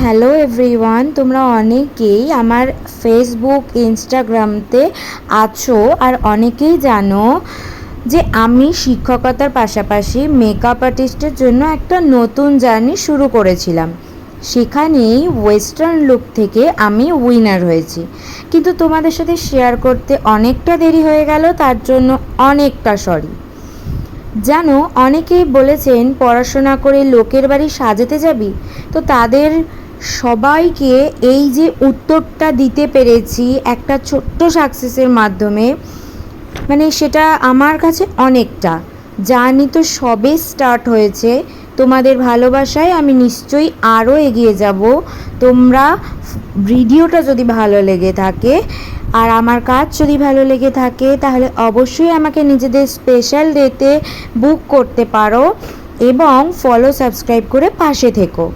Hello everyone, তোমরা অনেকেই আমার ফেসবুক ইনস্টাগ্রামতে আছো আর অনেকেই জানো যে আমি শিক্ষকতার পাশাপাশি মেকআপ আর্টিস্টের জন্য একটা নতুন জার্নি শুরু করেছিলাম। সেখানেই ওয়েস্টার্ন লুক থেকে আমি উইনার হয়েছি, কিন্তু তোমাদের সাথে শেয়ার করতে অনেকটা দেরি হয়ে গেল, তার জন্য অনেকটা সরি। জানো, অনেকেই বলেছেন পড়াশোনা করে লোকের বাড়ি সাজাতে যাবি, তো তাদের সবাইকে এই যে উত্তরটা দিতে পেরেছি একটা ছোট্ট সাকসেসের মাধ্যমে, মানে সেটা আমার কাছে অনেকটা। জার্নি তো সবে স্টার্ট হয়েছে, তোমাদের ভালোবাসায় আমি নিশ্চয়ই আরও এগিয়ে যাব। তোমরা ভিডিওটা যদি ভালো লেগে থাকে আর আমার কাজ যদি ভালো লেগে থাকে, তাহলে অবশ্যই আমাকে নিজেদের স্পেশাল ডেতে বুক করতে পারো এবং ফলো সাবস্ক্রাইব করে পাশে থেকো।